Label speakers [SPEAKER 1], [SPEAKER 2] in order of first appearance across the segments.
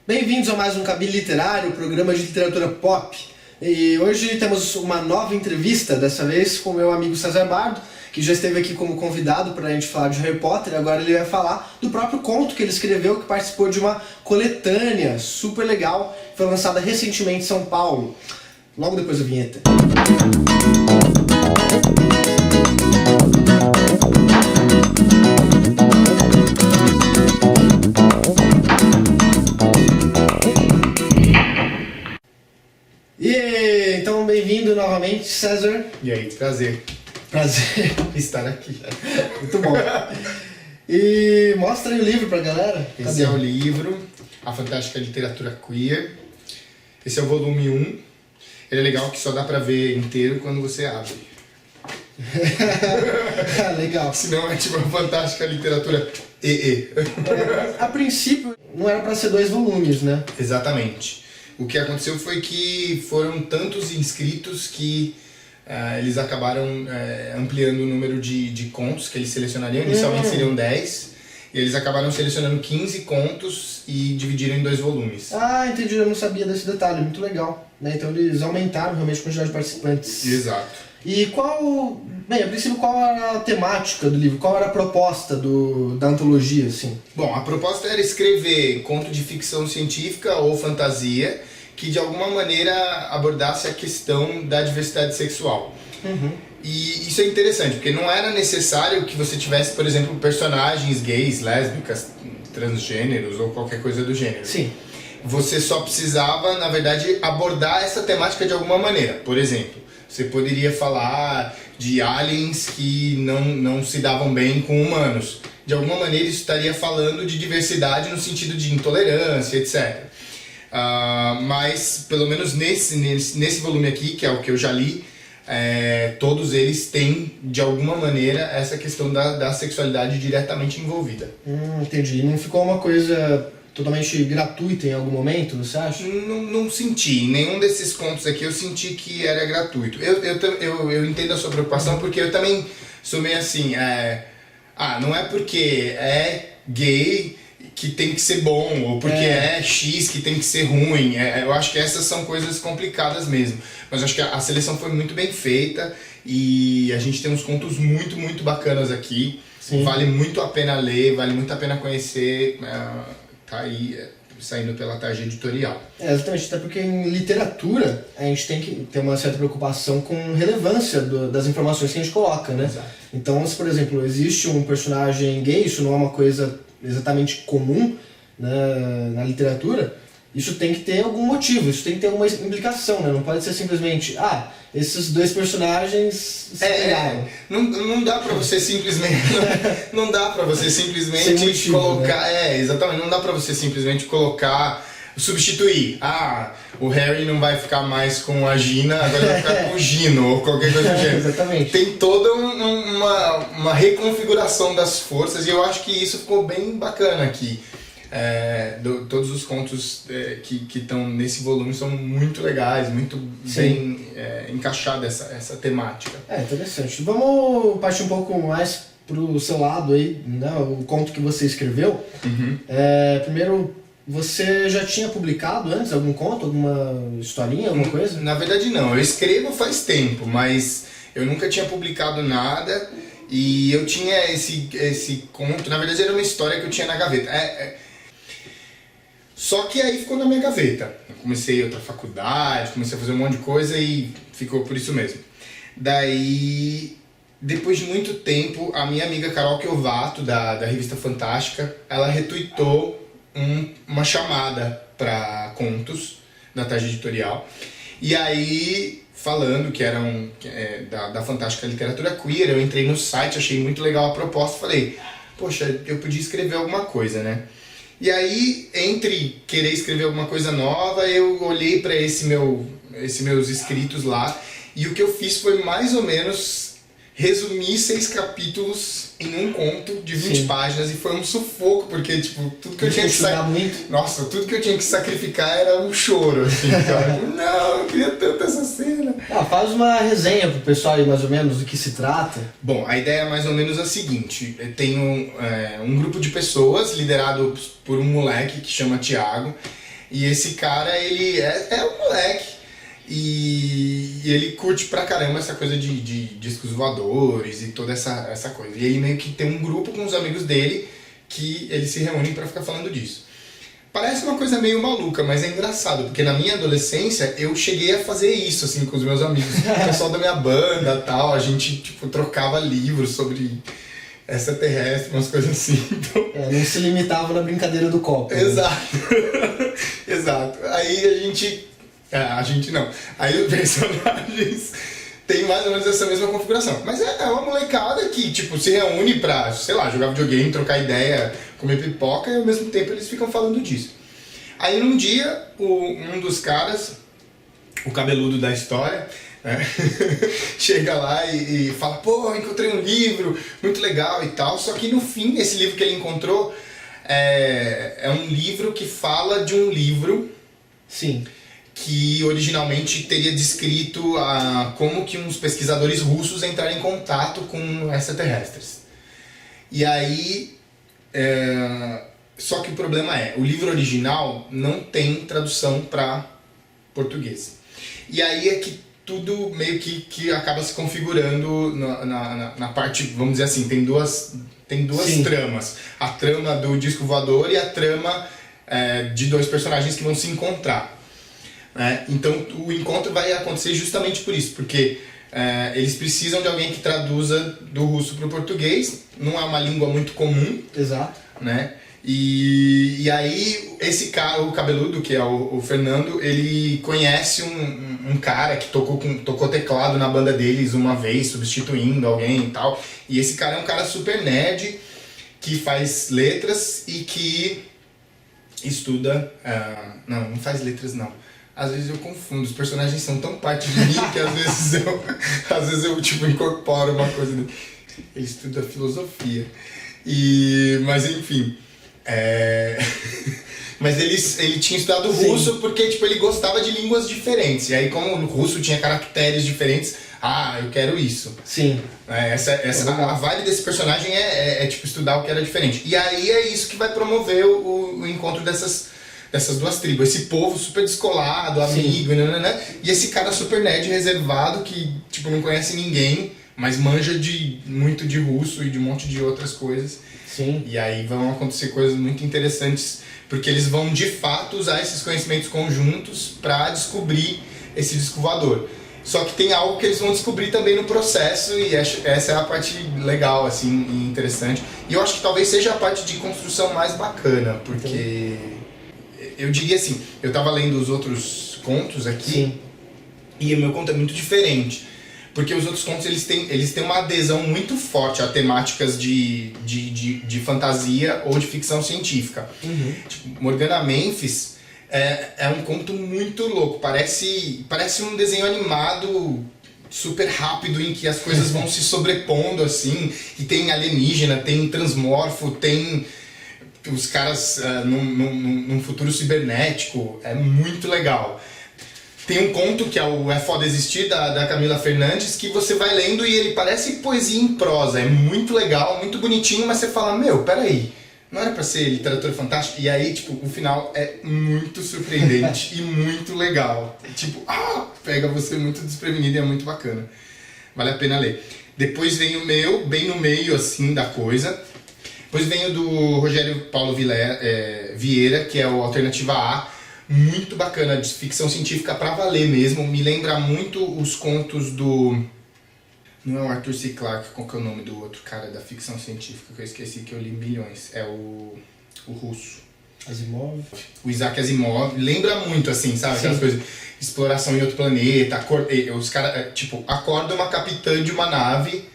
[SPEAKER 1] Bem-vindos a mais um Cabine Literário, programa de literatura pop. E hoje temos uma nova entrevista, dessa vez com o meu amigo César Bardo, que já esteve aqui como convidado para a gente falar de Harry Potter. Agora ele vai falar do próprio conto que ele escreveu, que participou de uma coletânea super legal, foi lançada recentemente em São Paulo, logo depois da vinheta. Então, bem-vindo novamente, César.
[SPEAKER 2] E aí, prazer
[SPEAKER 1] estar aqui. Muito bom. E mostra aí o livro pra galera.
[SPEAKER 2] Esse é o livro, A Fantástica Literatura Queer. Esse é o volume 1. Ele é legal que só dá pra ver inteiro quando você abre.
[SPEAKER 1] Legal.
[SPEAKER 2] Senão é tipo a Fantástica Literatura EE.
[SPEAKER 1] A princípio, não era pra ser 2 volumes, né?
[SPEAKER 2] Exatamente. O que aconteceu foi que foram tantos inscritos que eles acabaram ampliando o número de contos que eles selecionariam. Inicialmente seriam 10, e eles acabaram selecionando 15 contos e dividiram em 2 volumes.
[SPEAKER 1] Ah, entendi, eu não sabia desse detalhe, muito legal. Né? Então eles aumentaram realmente a quantidade de participantes.
[SPEAKER 2] Exato.
[SPEAKER 1] E a princípio, qual era a temática do livro? Qual era a proposta da antologia, assim?
[SPEAKER 2] Bom, a proposta era escrever conto de ficção científica ou fantasia que de alguma maneira abordasse a questão da diversidade sexual.
[SPEAKER 1] Uhum.
[SPEAKER 2] E isso é interessante, porque não era necessário que você tivesse, por exemplo, personagens gays, lésbicas, transgêneros ou qualquer coisa do gênero.
[SPEAKER 1] Sim.
[SPEAKER 2] Você só precisava, na verdade, abordar essa temática de alguma maneira. Por exemplo, você poderia falar de aliens que não se davam bem com humanos. De alguma maneira isso estaria falando de diversidade no sentido de intolerância, etc. Mas, pelo menos nesse volume aqui, que é o que eu já li, todos eles têm, de alguma maneira, essa questão da sexualidade diretamente envolvida.
[SPEAKER 1] Entendi. Não ficou uma coisa totalmente gratuita em algum momento, você acha?
[SPEAKER 2] Não senti. Em nenhum desses contos aqui eu senti que era gratuito. Eu entendo a sua preocupação, porque eu também sou meio assim, não é porque é gay que tem que ser bom, ou porque é X que tem que ser ruim. Eu acho que essas são coisas complicadas mesmo. Mas eu acho que a seleção foi muito bem feita e a gente tem uns contos muito, muito bacanas aqui.
[SPEAKER 1] Sim.
[SPEAKER 2] Vale muito a pena ler, vale muito a pena conhecer. Tá aí saindo pela Tarja Editorial.
[SPEAKER 1] Exatamente, até porque em literatura a gente tem que ter uma certa preocupação com relevância das informações que a gente coloca, né?
[SPEAKER 2] Exato.
[SPEAKER 1] Então, se por exemplo existe um personagem gay, isso não é uma coisa exatamente comum, né, na literatura, isso tem que ter algum motivo, isso tem que ter uma implicação, né? Não pode ser simplesmente, esses 2 personagens se pegaram.
[SPEAKER 2] Não dá pra você simplesmente não dá pra você simplesmente
[SPEAKER 1] sem motivo,
[SPEAKER 2] colocar,
[SPEAKER 1] né?
[SPEAKER 2] Exatamente, não dá pra você simplesmente colocar, substituir, o Harry não vai ficar mais com a Gina, agora vai ficar com o Gino, ou qualquer coisa do gênero.
[SPEAKER 1] Exatamente.
[SPEAKER 2] Tem toda uma reconfiguração das forças, e eu acho que isso ficou bem bacana aqui. Todos os contos que estão nesse volume são muito legais, muito bem encaixada essa temática.
[SPEAKER 1] Interessante. Vamos partir um pouco mais pro seu lado aí, né, o conto que você escreveu.
[SPEAKER 2] Uhum.
[SPEAKER 1] Primeiro, você já tinha publicado antes algum conto, alguma historinha, alguma coisa?
[SPEAKER 2] Na verdade não, eu escrevo faz tempo, mas eu nunca tinha publicado nada e eu tinha esse conto, na verdade era uma história que eu tinha na gaveta. Só que aí ficou na minha gaveta. Eu comecei outra faculdade, comecei a fazer um monte de coisa e ficou por isso mesmo. Daí, depois de muito tempo, a minha amiga Carol Chiovato, da revista Fantástica, ela retweetou uma chamada para contos da Tarja Editorial. E aí, falando que era da Fantástica Literatura Queer, eu entrei no site, achei muito legal a proposta, falei, poxa, eu podia escrever alguma coisa, né? E aí, entre querer escrever alguma coisa nova, eu olhei para esses meus escritos lá, e o que eu fiz foi mais ou menos resumir 6 capítulos em um conto de 20 páginas, e foi um sufoco, porque tipo, tudo que eu tinha que tudo que eu tinha que sacrificar era um choro, assim, cara. Não, eu queria tanto essa cena.
[SPEAKER 1] Faz uma resenha pro pessoal aí, mais ou menos, do que se trata.
[SPEAKER 2] Bom, a ideia é mais ou menos a seguinte, tem um grupo de pessoas liderado por um moleque que chama Thiago. E esse cara, ele é um moleque. E ele curte pra caramba essa coisa de discos voadores e toda essa coisa. E ele meio que tem um grupo com os amigos dele que eles se reúnem pra ficar falando disso. Parece uma coisa meio maluca, mas é engraçado, porque na minha adolescência eu cheguei a fazer isso, assim, com os meus amigos. O pessoal da minha banda e tal, a gente, tipo, trocava livros sobre extraterrestre, umas coisas assim. Então...
[SPEAKER 1] não se limitava na brincadeira do copo.
[SPEAKER 2] Exato. Né? Exato. Aí a gente não. Aí os personagens têm mais ou menos essa mesma configuração. Mas é uma molecada que, tipo, se reúne pra, sei lá, jogar videogame, trocar ideia, comer pipoca e ao mesmo tempo eles ficam falando disso. Aí num dia, um dos caras, o cabeludo da história, né, chega lá e fala, pô, encontrei um livro muito legal e tal, só que no fim, esse livro que ele encontrou é um livro que fala de um livro...
[SPEAKER 1] Sim.
[SPEAKER 2] Que originalmente teria descrito como que uns pesquisadores russos entraram em contato com extraterrestres. E aí, só que o problema o livro original não tem tradução para português. E aí é que tudo meio que acaba se configurando na parte, vamos dizer assim, tem duas tramas. A trama do disco voador e a trama de dois personagens que vão se encontrar. Então o encontro vai acontecer justamente por isso, porque eles precisam de alguém que traduza do russo para o português, não é uma língua muito comum.
[SPEAKER 1] Exato.
[SPEAKER 2] Né? E aí esse cara, o cabeludo, que é o Fernando, ele conhece um cara que tocou teclado na banda deles uma vez, substituindo alguém e tal, e esse cara é um cara super nerd, que faz letras e que estuda... não faz letras não. Às vezes eu confundo, os personagens são tão parte de mim que às vezes eu tipo, incorporo uma coisa. Ele estuda filosofia. Mas enfim. Mas ele tinha estudado russo porque tipo, ele gostava de línguas diferentes. E aí, como o russo tinha caracteres diferentes, eu quero isso.
[SPEAKER 1] Sim.
[SPEAKER 2] A vibe desse personagem é tipo estudar o que era diferente. E aí é isso que vai promover o encontro dessas duas tribos, esse povo super descolado, amigo, e esse cara super nerd reservado que tipo, não conhece ninguém, mas manja muito de russo e de um monte de outras coisas.
[SPEAKER 1] Sim.
[SPEAKER 2] E aí vão acontecer coisas muito interessantes, porque eles vão de fato usar esses conhecimentos conjuntos para descobrir esse disco voador. Só que tem algo que eles vão descobrir também no processo, e essa é a parte legal, assim, e interessante. E eu acho que talvez seja a parte de construção mais bacana, porque... Eu diria assim, eu tava lendo os outros contos aqui. Sim. E o meu conto é muito diferente. Porque os outros contos eles têm uma adesão muito forte a temáticas de fantasia ou de ficção científica. Uhum. Tipo, Morgana Memphis é um conto muito louco. Parece um desenho animado super rápido em que as coisas vão se sobrepondo assim. E tem alienígena, tem transmorfo, tem... os caras num futuro cibernético, é muito legal. Tem um conto que é o É Foda Existir, da Camila Fernandes, que você vai lendo e ele parece poesia em prosa, é muito legal, muito bonitinho, mas você fala, peraí, não era pra ser literatura fantástica? E aí, tipo, o final é muito surpreendente e muito legal. Tipo, pega você muito desprevenido e é muito bacana. Vale a pena ler. Depois vem o meu, bem no meio, assim, da coisa. Depois vem o do Rogério Paulo Vieira, que é o Alternativa A, muito bacana, de ficção científica pra valer mesmo, me lembra muito os contos do... Não é o Arthur C. Clarke, qual que é o nome do outro cara da ficção científica, que eu esqueci, que eu li milhões, é o russo.
[SPEAKER 1] Asimov.
[SPEAKER 2] O Isaac Asimov, lembra muito assim, sabe, aquelas coisas, exploração em outro planeta, os caras, tipo, acorda uma capitã de uma nave...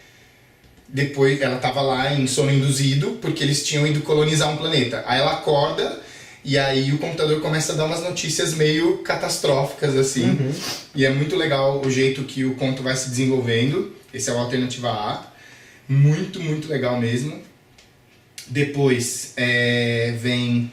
[SPEAKER 2] Depois ela estava lá em sono induzido, porque eles tinham ido colonizar um planeta. Aí ela acorda e aí o computador começa a dar umas notícias meio catastróficas, assim. Uhum. E é muito legal o jeito que o conto vai se desenvolvendo. Esse é o Alternativa A. Muito, muito legal mesmo. Depois vem...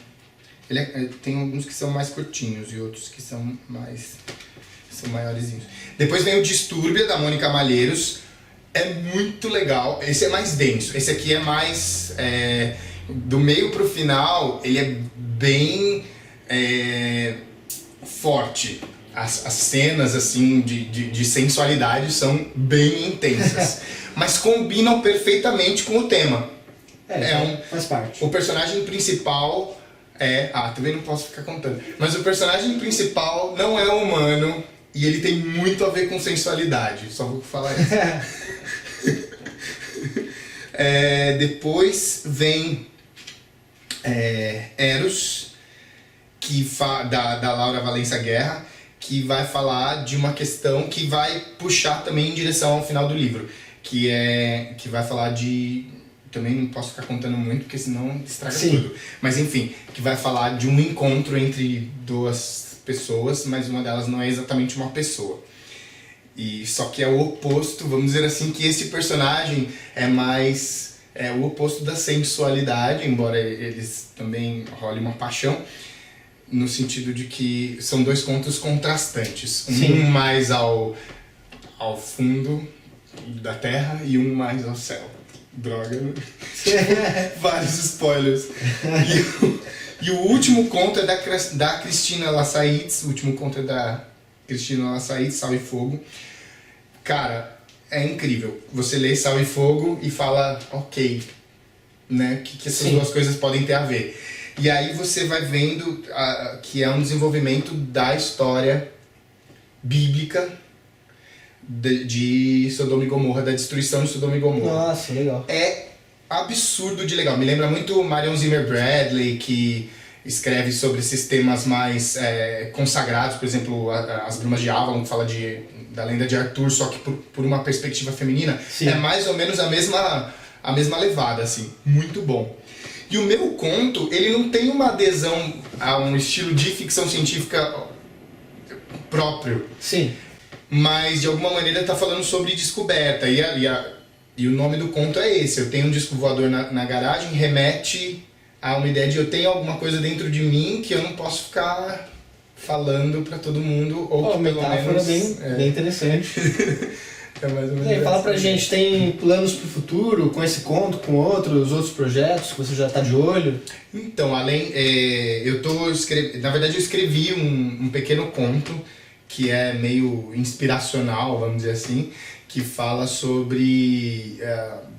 [SPEAKER 2] tem alguns que são mais curtinhos e outros que são maiorzinhos. Depois vem o Distúrbia, da Mônica Malheiros. É muito legal, esse é mais denso, esse aqui é mais, do meio pro final, ele é bem forte. As cenas assim de sensualidade são bem intensas, mas combinam perfeitamente com o tema.
[SPEAKER 1] Faz parte.
[SPEAKER 2] O personagem principal também não posso ficar contando, mas o personagem principal não é humano e ele tem muito a ver com sensualidade, só vou falar isso. Depois vem Eros, da Laura Valença Guerra, que vai falar de uma questão que vai puxar também em direção ao final do livro, que vai falar de... Também não posso ficar contando muito, porque senão estraga tudo. Mas enfim, que vai falar de um encontro entre duas pessoas, mas uma delas não é exatamente uma pessoa. Só que é o oposto, vamos dizer assim, que esse personagem é o oposto da sensualidade, embora eles também rolem uma paixão, no sentido de que são dois contos contrastantes. Um mais ao fundo da terra e um mais ao céu. Droga, né? Vários spoilers. E o último conto é da Cristina Lassaitz. O último conto é da Cristina Lassaitz, Sal e Fogo. Cara, é incrível. Você lê Sal e Fogo e fala, ok, né? O que essas duas coisas podem ter a ver. E aí você vai vendo que é um desenvolvimento da história bíblica de Sodoma e Gomorra, da destruição de Sodoma e Gomorra.
[SPEAKER 1] Nossa, legal.
[SPEAKER 2] É absurdo de legal. Me lembra muito Marion Zimmer Bradley, que escreve sobre esses temas mais consagrados, por exemplo, As Brumas de Avalon, que fala da lenda de Arthur, só que por uma perspectiva feminina. Sim. É mais ou menos a mesma levada, assim. Muito bom. E o meu conto, ele não tem uma adesão a um estilo de ficção científica próprio.
[SPEAKER 1] Sim.
[SPEAKER 2] Mas, de alguma maneira, está falando sobre descoberta. E o nome do conto é esse. Eu tenho um disco voador na garagem, remete a uma ideia de eu tenho alguma coisa dentro de mim que eu não posso ficar falando para todo mundo. Ou que pelo menos...
[SPEAKER 1] bem interessante.
[SPEAKER 2] É mais ou menos
[SPEAKER 1] fala pra gente, tem planos pro futuro com esse conto, com outros projetos que você já tá de olho?
[SPEAKER 2] Então, na verdade eu escrevi um pequeno conto que é meio inspiracional, vamos dizer assim, que fala sobre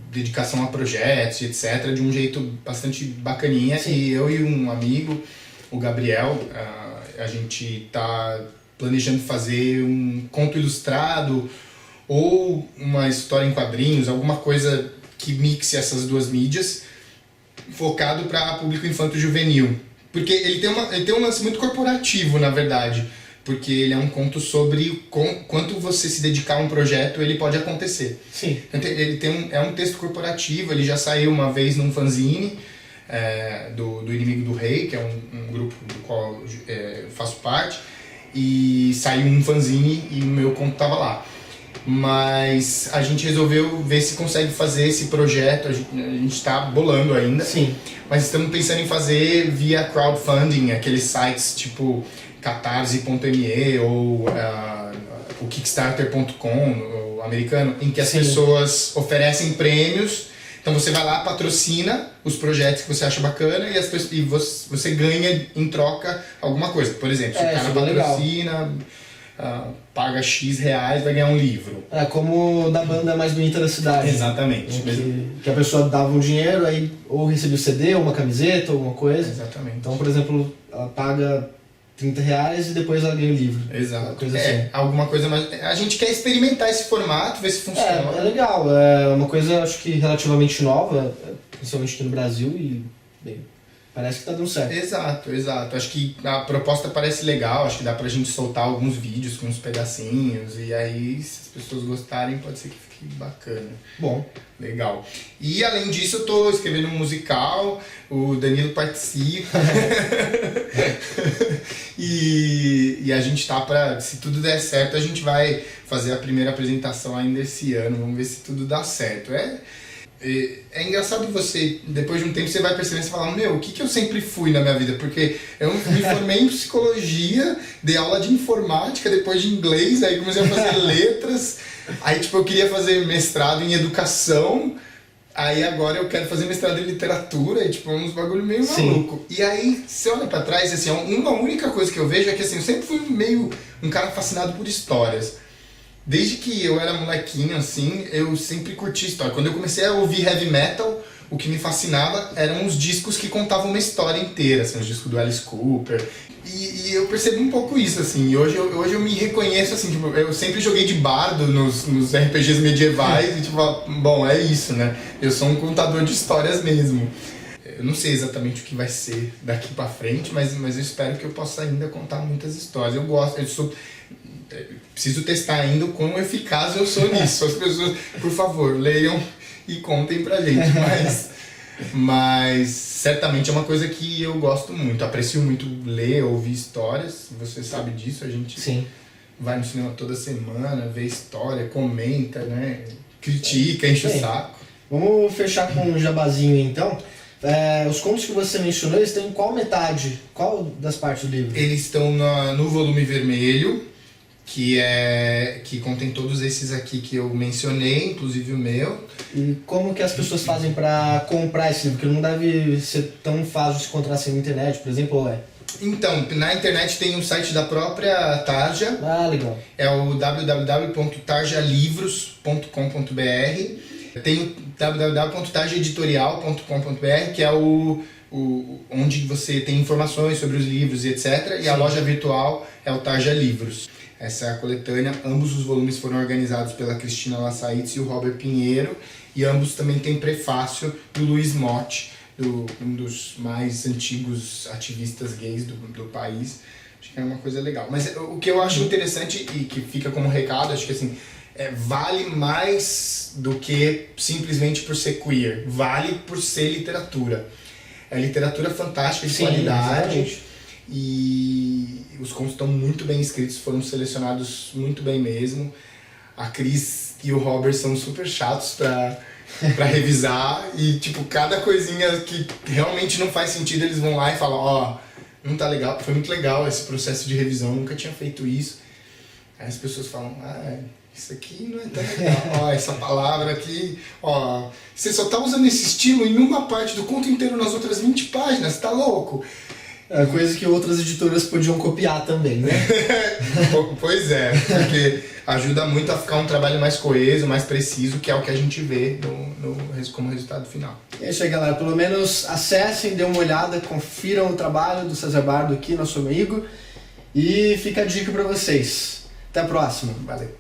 [SPEAKER 2] dedicação a projetos, etc., de um jeito bastante bacaninha. Sim. E eu e um amigo, o Gabriel, a gente tá planejando fazer um conto ilustrado ou uma história em quadrinhos, alguma coisa que mixe essas duas mídias, focado para público infanto-juvenil. Porque ele tem um lance muito corporativo, na verdade, porque ele é um conto sobre quanto você se dedicar a um projeto, ele pode acontecer.
[SPEAKER 1] Sim.
[SPEAKER 2] Ele é um texto corporativo, ele já saiu uma vez num fanzine do Inimigo do Rei, que é um grupo do qual eu faço parte, e saiu um fanzine e o meu conto estava lá. Mas a gente resolveu ver se consegue fazer esse projeto, a gente está bolando ainda.
[SPEAKER 1] Sim.
[SPEAKER 2] Mas estamos pensando em fazer via crowdfunding, aqueles sites tipo catarse.me ou o kickstarter.com, o americano, em que as pessoas oferecem prêmios. Então você vai lá, patrocina os projetos que você acha bacana e você ganha em troca alguma coisa. Por exemplo, se o cara patrocina... paga X reais, vai ganhar um livro.
[SPEAKER 1] É como da banda mais bonita da cidade.
[SPEAKER 2] Exatamente.
[SPEAKER 1] Que a pessoa dava um dinheiro, aí ou recebia o CD, ou uma camiseta, ou alguma coisa.
[SPEAKER 2] Exatamente.
[SPEAKER 1] Então, por exemplo, ela paga 30 reais e depois ela ganha o livro.
[SPEAKER 2] Exato.
[SPEAKER 1] Coisa assim.
[SPEAKER 2] Alguma coisa mais... A gente quer experimentar esse formato, ver se funciona.
[SPEAKER 1] É legal. É uma coisa, acho que relativamente nova, principalmente aqui no Brasil, e bem, parece que tá dando certo.
[SPEAKER 2] Exato. Acho que a proposta parece legal, acho que dá pra gente soltar alguns vídeos com uns pedacinhos, e aí, se as pessoas gostarem, pode ser que fique bacana.
[SPEAKER 1] Bom.
[SPEAKER 2] Legal. E além disso, eu tô escrevendo um musical, o Danilo participa. E a gente tá se tudo der certo, a gente vai fazer a primeira apresentação ainda esse ano, vamos ver se tudo dá certo. É engraçado que você, depois de um tempo, você vai percebendo e fala, o que eu sempre fui na minha vida? Porque eu me formei em psicologia, dei aula de informática, depois de inglês, aí comecei a fazer letras, aí eu queria fazer mestrado em educação, Aí agora eu quero fazer mestrado em literatura e tipo, é uns bagulho meio
[SPEAKER 1] Sim.
[SPEAKER 2] maluco. E aí, você olha pra trás, assim, uma única coisa que eu vejo é que assim, eu sempre fui meio um cara fascinado por histórias. Desde que eu era molequinho, assim, eu sempre curti história. Quando eu comecei a ouvir heavy metal, o que me fascinava eram os discos que contavam uma história inteira, assim, os discos do Alice Cooper. E eu percebi um pouco isso, assim, e hoje eu me reconheço, assim, tipo, eu sempre joguei de bardo nos RPGs medievais e, tipo, bom, é isso, né? Eu sou um contador de histórias mesmo. Eu não sei exatamente o que vai ser daqui pra frente, mas eu espero que eu possa ainda contar muitas histórias. Eu gosto, preciso testar ainda o quão eficaz eu sou nisso. As pessoas, por favor, leiam e contem pra gente, mas certamente é uma coisa que eu gosto muito, aprecio muito ler, ouvir histórias, você sabe disso, a gente
[SPEAKER 1] Sim.
[SPEAKER 2] vai no cinema toda semana, vê história, comenta, né, critica, enche o saco.
[SPEAKER 1] Vamos fechar com um jabazinho então. Os contos que você mencionou, eles estão em qual metade? Qual das partes do livro?
[SPEAKER 2] Eles estão no volume vermelho, que contém todos esses aqui que eu mencionei, inclusive o meu.
[SPEAKER 1] E como que as pessoas fazem para comprar esse livro? Porque não deve ser tão fácil de encontrar assim na internet, por exemplo, ou é?
[SPEAKER 2] Então, na internet tem um site da própria Tarja.
[SPEAKER 1] Ah, legal.
[SPEAKER 2] É o www.tarjalivros.com.br. Tem o www.tarjaeditorial.com.br, que é onde você tem informações sobre os livros e etc. E
[SPEAKER 1] Sim.
[SPEAKER 2] A loja virtual é o Tarja Livros. Essa é a coletânea. Ambos os volumes foram organizados pela Cristina Lassaitz e o Robert Pinheiro. E ambos também têm prefácio do Luiz Motti, um dos mais antigos ativistas gays do país. Acho que é uma coisa legal. Mas o que eu acho interessante e que fica como recado, acho que assim, vale mais do que simplesmente por ser queer. Vale por ser literatura. É literatura fantástica de qualidade.
[SPEAKER 1] Exatamente.
[SPEAKER 2] E os contos estão muito bem escritos, foram selecionados muito bem mesmo. A Cris e o Robert são super chatos pra revisar e tipo, cada coisinha que realmente não faz sentido eles vão lá e falam, não tá legal, foi muito legal esse processo de revisão, nunca tinha feito isso. Aí as pessoas falam, isso aqui não é tão legal, essa palavra aqui, você só tá usando esse estilo em uma parte do conto inteiro nas outras 20 páginas, tá louco?
[SPEAKER 1] É coisa que outras editoras podiam copiar também, né?
[SPEAKER 2] Pois é, porque ajuda muito a ficar um trabalho mais coeso, mais preciso, que é o que a gente vê como resultado final.
[SPEAKER 1] É isso aí, galera. Pelo menos acessem, dêem uma olhada, confiram o trabalho do César Bardo aqui, nosso amigo. E fica a dica pra vocês. Até a próxima.
[SPEAKER 2] Valeu.